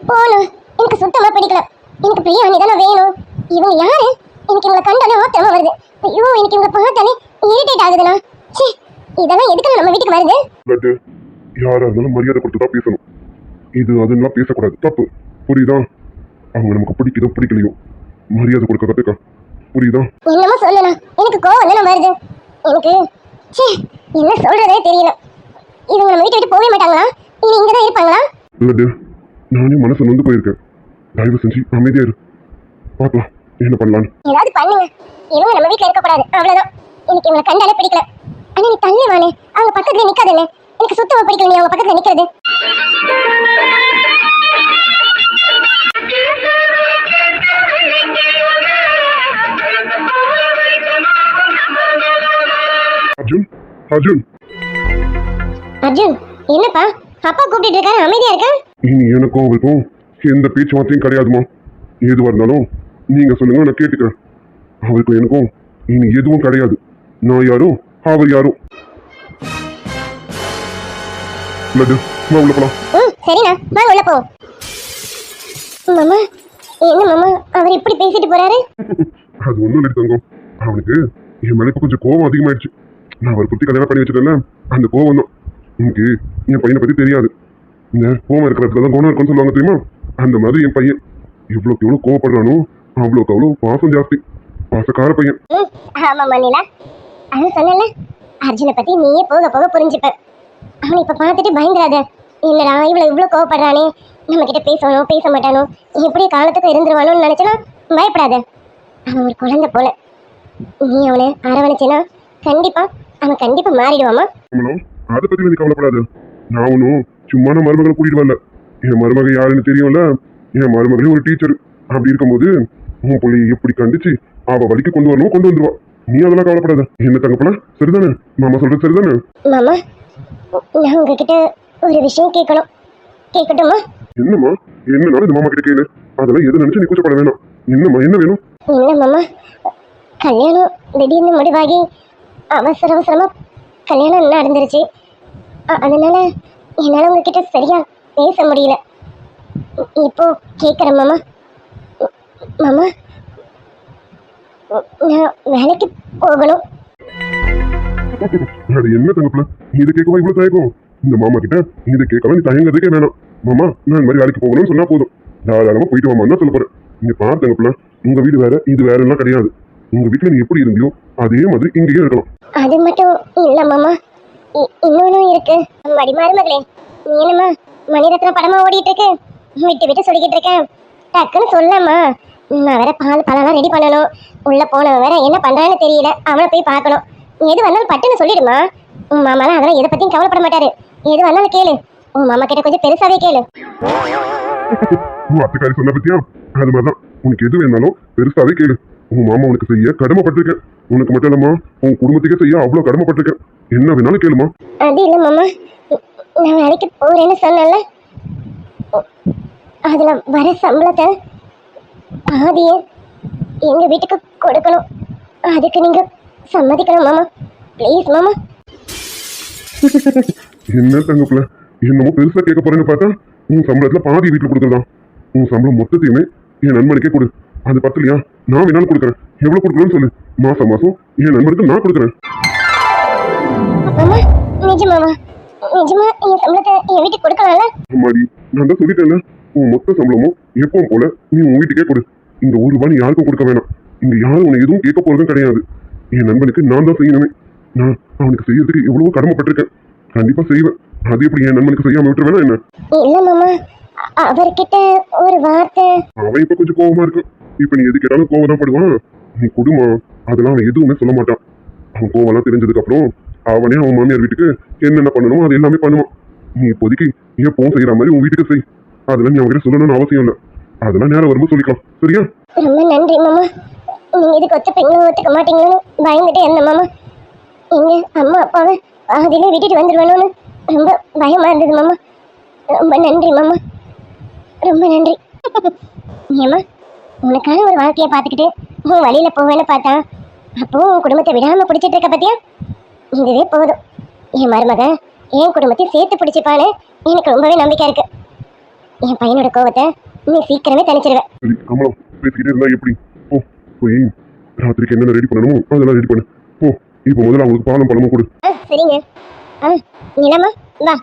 S2: போகணும், எனக்கு சுத்தமா பிடிக்கல. எனக்கு பிரியாணி தானே வேணும். இவங்க யாரு? எனக்கு இவங்களை கண்டாலே ஆத்திரமா வருது. ஐயோ எனக்கு இவங்களை பார்த்தாலே இரிட்டேட் ஆகுதுண்ணா. ச்சே, இதெல்லாம் எதுக்கு நம்ம வீட்டுக்கு வருது?
S3: லட்டு, யாரா இருந்தாலும் மரியாதை கொடுத்து தான் பேசணும். இது அதெல்லாம் பேசக்கூடாது, தப்பு. புரியுதா? அவங்க நமக்கு பிடிக்குதோ பிடிக்கலையோ மரியாதை கொடுக்க கத்துக்க. புரியுதா?
S2: என்னமோ சொல்லணும், எனக்கு கோவம் தானே வருது. எனக்கு ச்சே, என்ன சொல்றதே தெரியல. இவங்க நம்ம வீட்டை விட்டு போகவே மாட்டாங்களா? இனி இங்க தான் இருப்பாங்களா?
S3: லட்டு, நானே மனசு நொந்து போயிருக்கேன். தயவு செஞ்சு அமைதியா இரு, பார்க்கலாம் என்ன பண்ணலான்னு.
S2: ஏதாவது பண்ணுங்க. இவங்க நம்ம வீட்டுல இருக்கக்கூடாது, அவ்வளவுதான். எனக்கு இவங்களை கண்டாலே பிடிக்கல. ஆனா நீ தள்ளி வானே, அவங்க பக்கத்துல நிக்காதுல்ல. எனக்கு சுத்தமா பிடிக்கல நீ அவங்க பக்கத்துல நிக்கிறது.
S3: அர்ஜுன், அர்ஜுன்,
S2: அர்ஜுன், என்னப்பா அப்பா கூப்பிட்டு இருக்காரு, அமைதியா இருக்க?
S3: இனி எனக்கும் அவருக்கும் எந்த பேச்சுவார்த்தையும் கிடையாதுமா. எதுவாக இருந்தாலும் நீங்க சொல்லுங்க, நான் கேட்டுக்கிறேன். அவருக்கும் எனக்கும் இனி எதுவும் கிடையாது. நான் யாரும், அவர் யாரும். லட்டு, வா உள்ள போலாம்.
S2: சரிண்ணா, வாங்க உள்ள போ. மாமா, என்ன மாமா அவர் இப்படி பேசிட்டு போறாரு?
S3: அது ஒண்ணும் இல்லை தங்கம். அவனுக்கு என் மேல இப்ப கொஞ்சம் கோவம் அதிகமாயிடுச்சு. நான் அவரை பத்தி கல்யாணம் பண்ணி வச்சிட்டேன்ல, அந்த கோவம் தான். உனக்கு என் பையனை பத்தி தெரியாது. இந்த கோவம் இருக்கிற இடத்துல தான் குணம் இருக்குன்னு சொல்லுவாங்க தெரியுமா? அந்த மாதிரி என் பையன் எவ்வளோக்கு எவ்வளோ கோவப்படுறானோ அவ்வளோக்கு அவ்வளோ பாசம் ஜாஸ்தி. பாசக்கார பையன்.
S2: ஆமா மணிலா, அது சொன்னல, அர்ஜுனை பத்தி நீயே போக போக புரிஞ்சுப்ப. அவனை இப்ப பார்த்துட்டு பயந்துடாத. என்னடா இவ்வளவு கோவப்படுறானே, நம்ம கிட்ட பேசணும் பேச மாட்டானோ, எப்படி காலத்துக்கு இருந்துருவானோன்னு நினைச்சனா பயப்படாத. அவன் ஒரு குழந்தை போல. நீ அவனை அரவணைச்சேனா அவன் கண்டிப்பா மாறிடுவாமா.
S3: அதை பத்தி நீ கவலைப்படாது. நான் ஒன்னும் சும்மா நான் மருமகளை கூட்டிட்டு வரல. என் மருமக யாருன்னு தெரியும்ல. என் மருமகளே ஒரு டீச்சர். அப்படி இருக்கும்போது உன் பிள்ளைய எப்படி கண்டிச்சு அவ வலிக்கு கொண்டு வரணும், கொண்டு வந்துருவா. நீ அதெல்லாம் கவலைப்படாத. என்ன தங்கப்பல, சரிதானே? மாமா சொல்றது சரிதானே?
S2: மாமா, நான் உங்ககிட்ட ஒரு விஷயம் கேட்கணும், கேட்கட்டுமா?
S3: என்னம்மா? என்னனாலும் இந்த மாமா கிட்ட கேளு. அதெல்லாம் எது நினைச்சு நீ கூச்சப்பட வேணாம். என்னம்மா, என்ன வேணும்?
S2: இல்ல மாமா, கல்யாணம் திடீர்னு முடிவாகி அவசரமா கல்யாணம் நடந்துருச்சு. அதனால என்னால உங்ககிட்ட சரியா பேச முடியல. இப்போ கேட்குறேன் மாமா. மாமா, நான் வேலைக்கு போகணும்.
S3: அது என்ன தங்கப்பல, இது கேட்கவா இவ்வளவு தயக்கம்? இந்த மாமா கிட்ட இதை கேட்கலாம் நீ தயங்கிறதுக்கே வேணாம். மாமா, நான் இந்த மாதிரி வேலைக்கு போகணும்னு சொன்னா போதும். தாராளமா போயிட்டு வாமான்னு தான் சொல்ல போறேன். நீங்க பாரு தங்கப்பல, உங்க வீடு வேற இது வேற எல்லாம் கிடையாது. உங்க வீட்டுல நீ எப்படி இருந்தியோ அதே மாதிரி இங்கேயே இருக்கணும்.
S2: அது மட்டும் இல்ல மாமா, இன்னொன்னும் இருக்கு. மருமகளே, நீ என்னம்மா மணிரத்ன படமா ஓடிட்டு இருக்கு, விட்டு சொல்லிக்கிட்டு இருக்கேன். டக்குன்னு சொல்லம்மா. நான் வேற பழம்லாம் ரெடி பண்ணணும். உள்ள போனவன் வேற என்ன பண்றான்னு தெரியல, அவனை போய் பார்க்கணும். எது வந்தாலும் பட்டுன்னு சொல்லிடுமா. உன் மாமாலாம் அதெல்லாம் எதை பத்தியும் கவலைப்பட மாட்டாரு. எது வந்தாலும் கேளு. உன் மாமா கிட்ட கொஞ்சம் பெருசாவே கேளு.
S3: அத்துக்காரி சொன்ன பத்தியா? அது மாதிரிதான், உனக்கு எது வேணாலும் பெருசாவே கேளு. உன் மாமா உனக்கு செய்ய கடமைப்பட்டிருக்கேன். உனக்கு மட்டும் இல்லம்மா, உன் குடும்பத்துக்கே செய்ய அவ்வளவு கடமைப்பட்டிருக்கேன். என்ன வேணாலும் கேளுமா.
S2: அது இல்ல மாமா, நான் வேலைக்கு போறேன்னு சொன்னேன்ல, அதுல வர சம்பளத்தை பாதியே எங்க வீட்டுக்கு கொடுக்கணும். அதுக்கு நீங்க சம்மதிக்கணும் மாமா, ப்ளீஸ் மாமா.
S3: என்ன தங்கப்புல, என்னமோ பெருசா கேட்க போறேன்னு பார்த்தா உன் சம்பளத்துல பாதி வீட்டுல கொடுக்குறதா? உன் சம்பளம் மொத்தத்தையுமே என் நண்பனுக்கே கொடு. அது பத்தலையா? நான் வேணாலும் கொடுக்குறேன். எவ்வளவு கொடுக்கணும்னு சொல்லு. மாசம் என் நண்பனுக்கு நான் கொடுக்குறேன்.
S2: நிஜமாவா? நிஜமா என் சம்பளத்தை என் வீட்டுக்கு கொடுக்கலாம்ல?
S3: அம்மாடி, நான் தான் சொல்லிட்டேன்ல, உன் மொத்த சம்பளமும் எப்பவும் போல நீ உன் வீட்டுக்கே கொடு. இந்த ஒரு ரூபாய் நீ யாருக்கும் கொடுக்க வேணாம். இங்க யாரும் உன்னை எதுவும் கேட்க போறதும் கிடையாது. என் நண்பனுக்கு நான் தான் செய்யணுமே. நான் அவனுக்கு செய்யறதுக்கு எவ்வளவோ கடமைப்பட்டிருக்கேன். கண்டிப்பா செய்வேன். அது எப்படி என் நண்பனுக்கு செய்யாம விட்டு வேணா என்ன?
S2: இல்ல மாமா, அவர்கிட்ட ஒரு வார்த்தை.
S3: அவன் இப்ப கொஞ்சம் கோவமா இருக்கு. இப்ப நீ எது கேட்டாலும் கோவம் தான் படுவான். நீ கொடுமா, அதெல்லாம் அவன் எதுவுமே சொல்ல மாட்டான். அவன் கோவம்லாம் தெரிஞ்சதுக்கு அப்புறம் அவனே அவன் மாமியார் வீட்டுக்கு என்னென்ன பண்ணணுமோ அது எல்லாமே பண்ணுவான். நீ இப்போதைக்கு எப்பவும் செய்யற மாதிரி உன் வீட்டுக்கு செய். அதெல்லாம் நீ அவங்ககிட்ட சொல்லணும்னு அவசியம் இல்லை. அதெல்லாம் நேரம் வரும்போது சொல்லிக்கலாம், சரியா?
S2: ரொம்ப நன்றி மாமா. நீங்க இதுக்கு ஒத்த பெண்ணும் ஒத்துக்க மாட்டீங்களோன்னு பயந்துட்டே இருந்தேன் மாமா. எங்க அம்மா அப்பாவை அதிலே விட்டுட்டு வந்துடுவேணும்னு ரொம்ப பயமா இருந்தது மாமா. ரொம்ப நன்றி மாமா, ரொம்ப நன்றி. ஏமா, உனக்கான ஒரு வாழ்க்கையை பார்த்துக்கிட்டு உன் வழியில போவேன்னு பார்த்தா அப்போ உன் குடும்பத்தை விடாம பிடிச்சிட்டு இருக்க பத்தியா? இதுவே போதும். என் மருமக என் குடும்பத்தையும் சேர்த்து பிடிச்சிப்பான்னு எனக்கு ரொம்பவே நம்பிக்கை இருக்கு. என் பையனோட கோவத்தை நீ சீக்கிரமே தனிச்சிருவேன்.
S3: சரி கமலம், பேசிக்கிட்டே இருந்தா எப்படி? போய் ராத்திரிக்கு என்னென்ன ரெடி பண்ணணுமோ அதெல்லாம் ரெடி பண்ணு. போ, இப்போ முதல்ல அவங்களுக்கு பாலம் பழமும் கொடு.
S2: சரிங்க. நிலமா வா,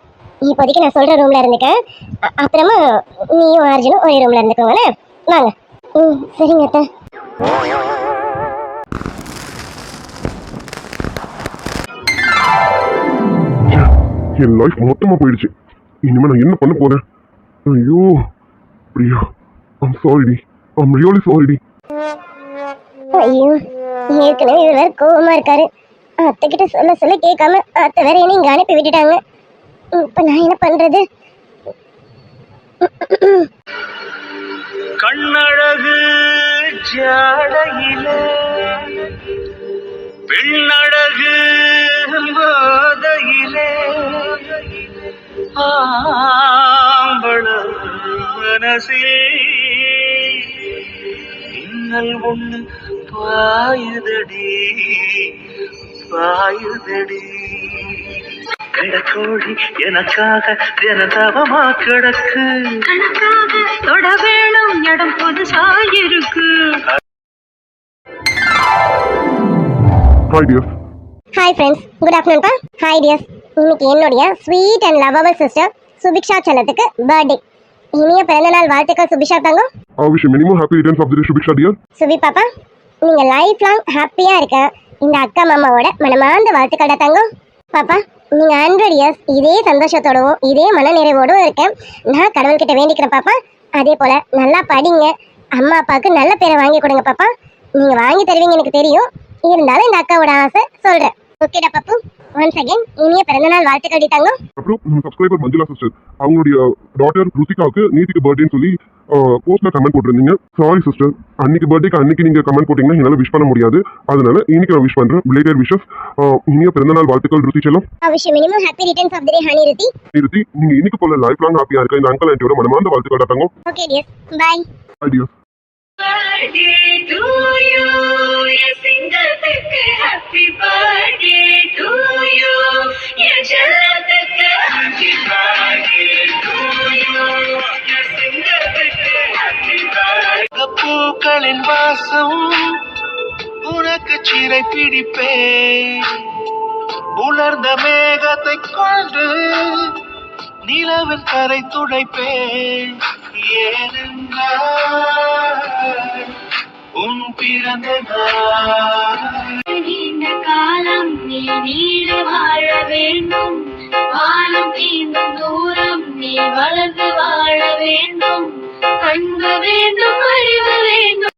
S2: இப்போதைக்கு நான் சொல்ற ரூம்ல இருந்துக்கேன். அப்புறமா நீயும் அர்ஜுனும் ஒரே ரூம்ல இருந்துக்கோங்களே. வாங்க. சரிங்க அத்தை.
S3: என் லைஃப் மொத்தமா போயிடுச்சு. இனிமே நான் என்ன பண்ண போறேன்? ஐயோ பிரியா, ஐம் சாரிடி, ஐம் ரியலி சாரிடி.
S2: ஐயோ, ஏற்கனவே இவர் வேற கோவமா இருக்காரு. அத்தை கிட்ட சொல்ல சொல்ல கேட்காம அத்தை வேற என்ன இங்க அனுப்பி விட்டுட்டாங்க. இப்ப நான் என்ன பண்றது?
S1: கண்ணழகு ஜாடையிலே பெண்ணழகு போதையிலே ஆம்பள மனசே இன்னல் ஒண்ணு பாயுதடி பாயுதடி. கிடக்கோழி எனக்காக தினதவமா கிடக்கு,
S4: கணக்காக தொட வேணும் இடம் புதுசாயிருக்கு.
S3: Hi dear.
S2: Hi friends, good afternoon பா. ஹாய் டியர்ஸ், இன்னைக்கு என்னுடைய sweet and lovable sister Subiksha செல்லத்துக்கு பர்த்டே. இனிய பிறந்தநாள் வாழ்த்துக்கள் சுபிக்ஷா தங்கம்.
S3: I wish you many more happy returns of the day, Shubhiksha dear.
S2: சுபி பாப்பா, நீங்க லைஃப் லாங் ஹாப்பியா இருக்க இந்த அக்கா மாமாவோட மனமார்ந்த வாழ்த்துக்கள் தங்கம். பாப்பா, நீங்க 100 இயர்ஸ் இதே சந்தோஷத்தோடவும் இதே மன நிறைவோடும் இருக்கேன் நான் கடவுள்கிட்ட வேண்டிக்கிறேன் பாப்பா. அதே போல நல்லா படிங்க, அம்மா அப்பாவுக்கு நல்ல பேரை வாங்கி கொடுங்க பாப்பா. நீங்க வாங்கி தருவீங்க எனக்கு தெரியும், இருந்தாலும் இந்த அக்காவோட ஆசை சொல்றேன். ஓகேடா பாப்பு, ஒன்ஸ் அகைன் இனிய பிறந்தநாள் வாழ்த்துக்கள் தங்கம்.
S3: அப்புறம் நம்ம சப்ஸ்கிரைபர் மஞ்சுளா சிஸ்டர், அவங்களுடைய டாட்டர் ருத்திகாவுக்கு நீதிக்கு பர்த்டேன்னு சொல்லி போஸ்ட்ல கமெண்ட் போட்டிருந்தீங்க. சாரி சிஸ்டர், அன்னைக்கு பர்த்டேக்கு அன்னைக்கு நீங்க கமெண்ட் போட்டீங்கன்னா என்னால விஷ் பண்ண முடியாது. அதனால இன்னைக்கு நான் விஷ் பண்றேன். Belated wishes. இனிய பிறந்தநாள் வாழ்த்துக்கள் ருத்தி செல்லம்.
S2: Wish minimum happy returns of the day honey Ruthi.
S3: Ruthi, நீங்க இன்னைக்கு போல லைஃப் லாங் ஹாப்பியா இருக்க இந்த அங்கிள் ஆண்டியோட மனமார்ந்த வாழ்த்துக்கள் தங்கம்.
S2: Okay dear, bye.
S3: Hi dear.
S4: Birthday to you, என் சிங்கத்துக்கு happy birthday to you, என் செல்லத்துக்கு happy birthday to you, என் சிங்கத்துக்கு happy birthday.
S1: பூக்களின் வாசம் உனக்கு சிறை பிடிப்பேன், உலர்ந்த மேகத்தை கொண்டு நிலவில் கரை துடைப்பேன். ஏனென்றால் உன் பிறந்த நாள்.
S4: நீண்ட காலம் நீ நீட வாழ வேண்டும், வானம் தீண்டும் தூரம் நீ வளர்ந்து வாழ வேண்டும், அன்பு வேண்டும், அறிவு வேண்டும்.